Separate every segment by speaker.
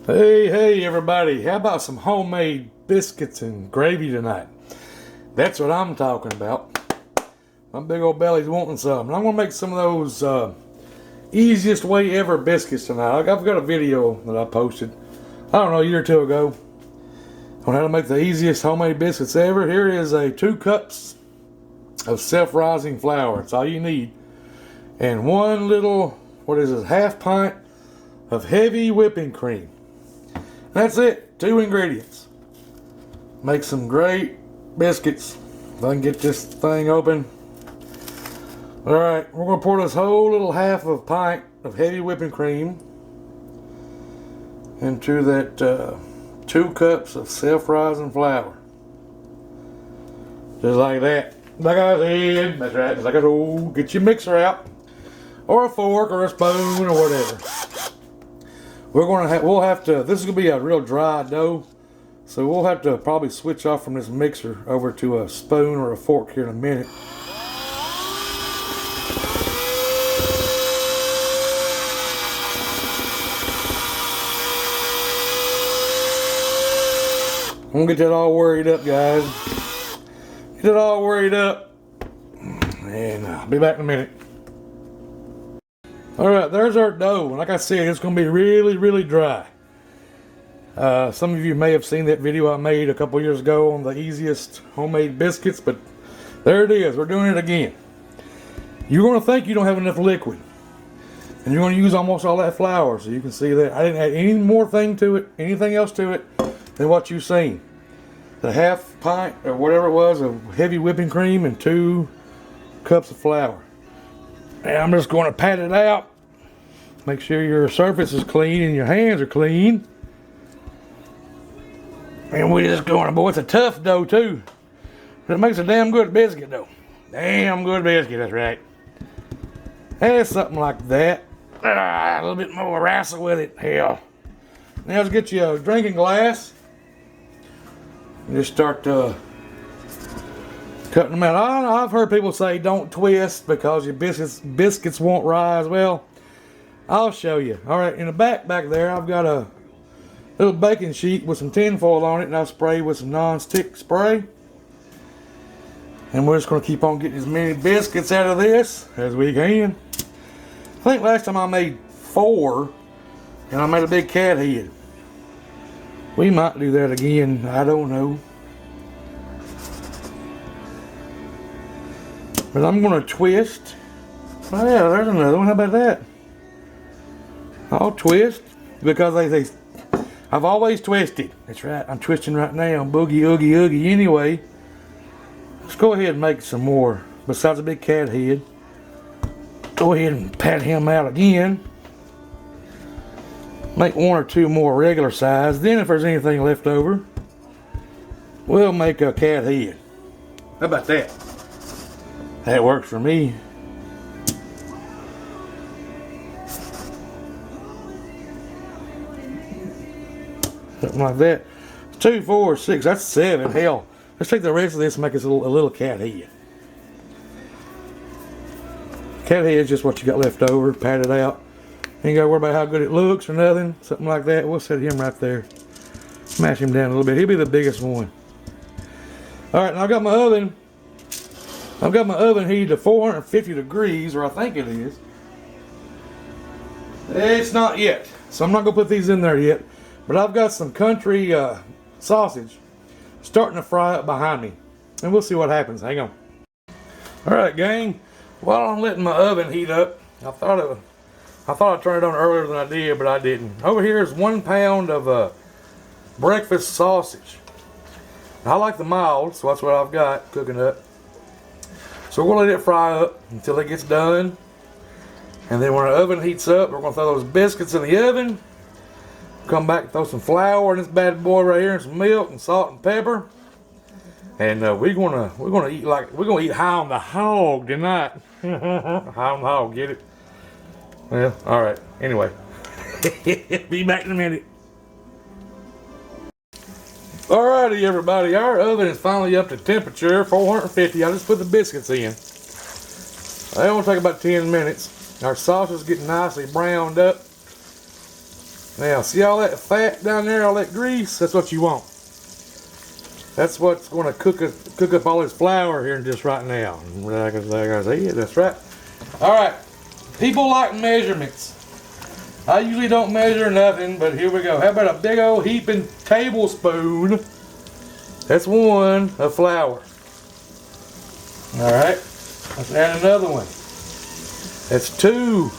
Speaker 1: Hey everybody, how about some homemade biscuits and gravy tonight? That's what I'm talking about. My big old belly's wanting some. And I'm going to make some of those easiest way ever biscuits tonight. I've got a video that I posted, I don't know, a year or two ago on how to make the easiest homemade biscuits ever. Here is 2 cups of self-rising flour. It's all you need. And one little, half pint of heavy whipping cream. That's it. 2 ingredients. Make some great biscuits. If I can get this thing open. Alright, we're going to pour this whole little half of a pint of heavy whipping cream into that 2 cups of self-rising flour. Just like that. Like I said, that's right. Just like a old, get your mixer out. Or a fork or a spoon or whatever. We'll have to, this is going to be a real dry dough, so we'll have to probably switch off from this mixer over to a spoon or a fork here in a minute. I'm going to get that all worried up, guys. Get it all worried up, and I'll be back in a minute. Alright, there's our dough. Like I said, it's going to be really dry. Some of you may have seen that video I made a couple years ago on the easiest homemade biscuits, but there it is. We're doing it again. You're going to think you don't have enough liquid, and you're going to use almost all that flour, so you can see that I didn't add any more thing to it, anything else to it than what you've seen. The half pint or whatever it was of heavy whipping cream and 2 cups of flour. And I'm just going to pat it out. Make sure your surface is clean and your hands are clean. And we're just going, boy, it's a tough dough too. But it makes a damn good biscuit though. Damn good biscuit, that's right. And something like that. A little bit more wrestle with it, hell. Now let's get you a drinking glass. And just start cutting them out. I've heard people say don't twist because your biscuits won't rise. Well, I'll show you. Alright, in the back there, I've got a little baking sheet with some tin foil on it, and I've sprayed with some non-stick spray. And we're just going to keep on getting as many biscuits out of this as we can. I think last time I made 4, and I made a big cat head. We might do that again, I don't know. But I'm going to twist. Oh yeah, there's another one. How about that? I'll twist because I've always twisted. That's right. I'm twisting right now. Boogie, oogie, oogie. Anyway, let's go ahead and make some more. Besides a big cat head, go ahead and pat him out again. Make 1 or 2 more regular size. Then if there's anything left over, we'll make a cat head. How about that? That works for me. Something like that. 2, 4, 6. That's 7. Hell, let's take the rest of this and make us a little cat head. Cat head is just what you got left over. Pat it out. Ain't got to worry about how good it looks or nothing. Something like that. We'll set him right there. Smash him down a little bit. He'll be the biggest one. Alright, now I've got my oven. I've got my oven heated to 450 degrees, or I think it is. It's not yet, so I'm not going to put these in there yet. But I've got some country sausage starting to fry up behind me. And we'll see what happens. Hang on. Alright, gang. While I'm letting my oven heat up, I thought I'd turn it on earlier than I did, but I didn't. Over here is 1 pound of breakfast sausage. I like the mild, so that's what I've got cooking up. So we're going to let it fry up until it gets done. And then when our oven heats up, we're going to throw those biscuits in the oven. Come back and throw some flour in this bad boy right here and some milk and salt and pepper. And we're gonna eat high on the hog tonight. High on the hog, get it? Well, all right. Anyway, be back in a minute. Alrighty, everybody. Our oven is finally up to temperature, 450. I just put the biscuits in. They only take about 10 minutes. Our sausage is getting nicely browned up. Now, see all that fat down there, all that grease? That's what you want. That's what's going to cook up all this flour here just right now. Like I said, that's right. All right, people like measurements. I usually don't measure nothing, but here we go. How about a big old heaping tablespoon? That's one of flour. All right, let's add another one. That's 2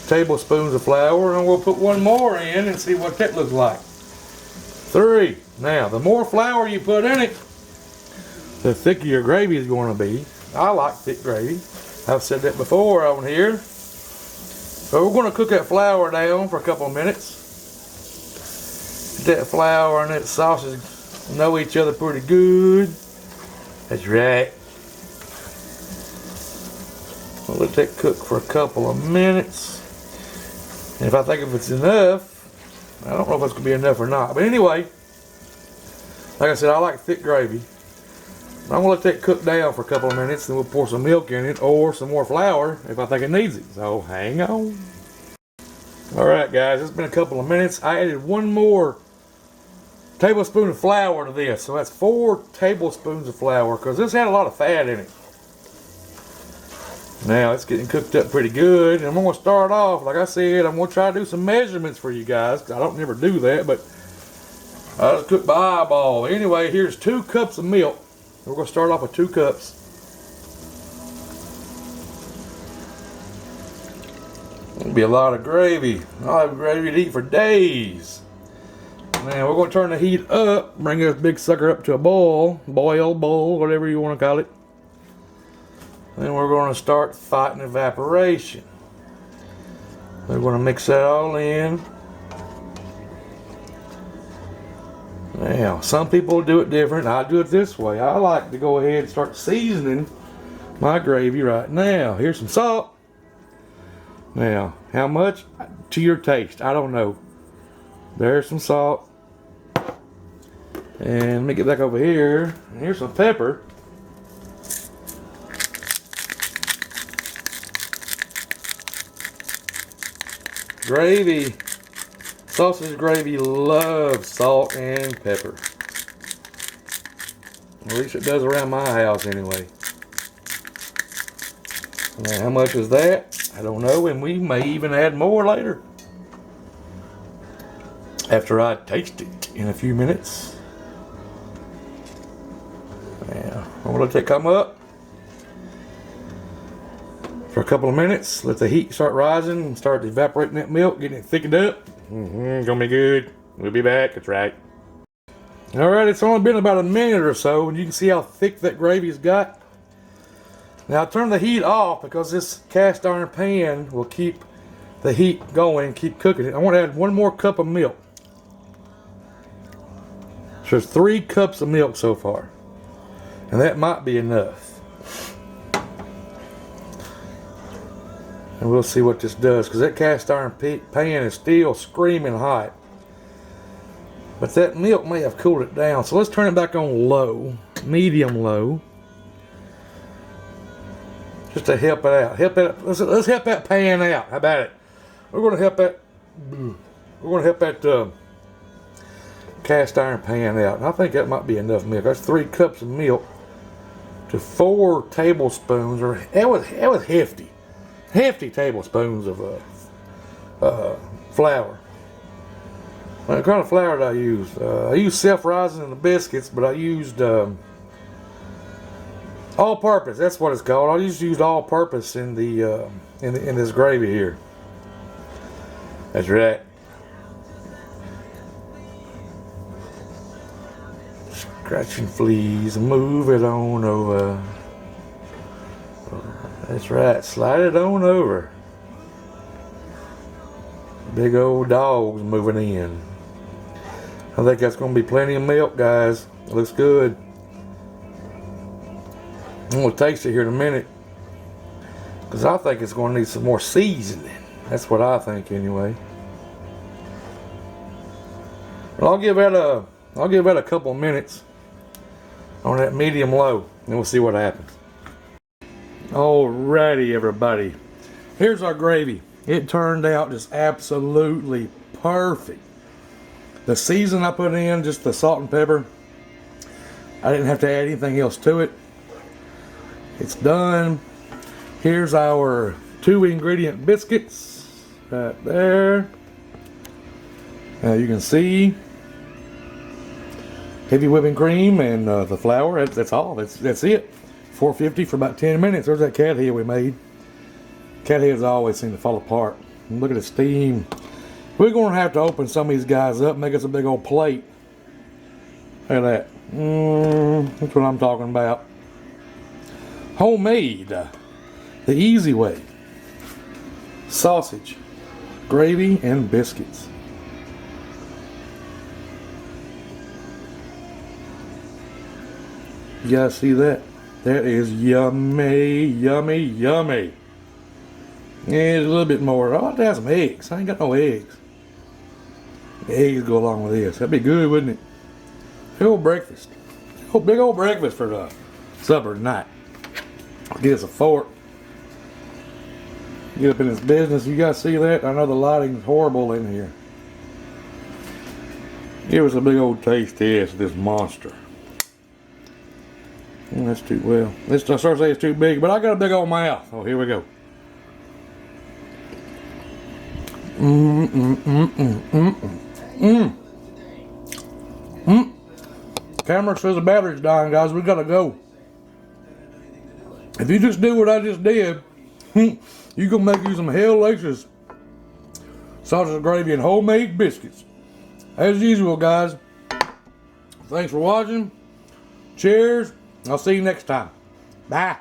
Speaker 1: tablespoons of flour, and we'll put one more in and see what that looks like. 3. Now, the more flour you put in it, the thicker your gravy is going to be. I like thick gravy. I've said that before on here. So we're going to cook that flour down for a couple of minutes. That flour and that sausage know each other pretty good. That's right. We'll let that cook for a couple of minutes. And if I think if it's enough, I don't know if it's going to be enough or not. But anyway, like I said, I like thick gravy. I'm going to let that cook down for a couple of minutes, then we'll pour some milk in it or some more flour if I think it needs it. So hang on. Alright guys, it's been a couple of minutes. I added one more tablespoon of flour to this. So that's 4 tablespoons of flour because this had a lot of fat in it. Now it's getting cooked up pretty good. And I'm going to start off, like I said, I'm going to try to do some measurements for you guys. I don't never do that, but I just cook by eyeball. Anyway, here's 2 cups of milk. We're going to start off with 2 cups. It'll be a lot of gravy. I'll have gravy to eat for days. Now we're going to turn the heat up, bring this big sucker up to a boil, whatever you want to call it. Then we're going to start fighting evaporation. We're going to mix that all in. Now, some people do it different. I do it this way. I like to go ahead and start seasoning my gravy right now. Here's some salt. Now, how much? To your taste. I don't know. There's some salt. And let me get back over here. And here's some pepper. Gravy. Sausage gravy loves salt and pepper. At least it does around my house anyway. Now how much is that? I don't know, and we may even add more later. After I taste it in a few minutes. Now, I'm going to let that come up for a couple of minutes. Let the heat start rising and start evaporating that milk, getting it thickened up. Gonna be good. We'll be back. That's right. Alright, it's only been about a minute or so, and you can see how thick that gravy's got. Now, turn the heat off because this cast iron pan will keep the heat going and keep cooking it. I want to add 1 more cup of milk. So there's 3 cups of milk so far. And that might be enough. And we'll see what this does, because that cast iron pan is still screaming hot. But that milk may have cooled it down. So let's turn it back on low, medium low. Just to help it out. Let's help that pan out. How about it? We're going to help that cast iron pan out. And I think that might be enough milk. That's 3 cups of milk to 4 tablespoons, or that was hefty. Hefty tablespoons of flour. What kind of flour did I use? I used self-rising in the biscuits, but I used all-purpose. That's what it's called. I just used all-purpose in the in this gravy here. That's right. Scratching fleas, move it on over. That's right, slide it on over. Big old dogs moving in. I think that's going to be plenty of milk, guys. It looks good. I'm going to taste it here in a minute, because I think it's going to need some more seasoning. That's what I think anyway. But I'll give that a couple of minutes on that medium low, and we'll see what happens. Alrighty, everybody. Here's our gravy. It turned out just absolutely perfect. The season I put in, just the salt and pepper. I didn't have to add anything else to it. It's done. Here's our 2-ingredient biscuits right there. You can see heavy whipping cream and the flour. That's all. That's it. 450 for about 10 minutes. There's that cat head we made. Cat heads always seem to fall apart. And look at the steam. We're going to have to open some of these guys up, make us a big old plate. Look at that. That's what I'm talking about. Homemade, the easy way. Sausage, gravy, and biscuits. You guys see that? That is yummy, yummy, yummy. Yeah, a little bit more. I'll have to have some eggs. I ain't got no eggs. The eggs go along with this. That'd be good, wouldn't it? Big old breakfast. Big old breakfast for supper tonight. I'll get us a fork. Get up in this business. You guys see that? I know the lighting's horrible in here. Give us a big old taste test of this monster. That's too well. I start to say it's too big, but I got a big old mouth. Oh, here we go. Camera says the battery's dying, guys. We gotta go. If you just do what I just did, you can make you some hellacious sausage, gravy, and homemade biscuits. As usual, guys. Thanks for watching. Cheers. I'll see you next time. Bye.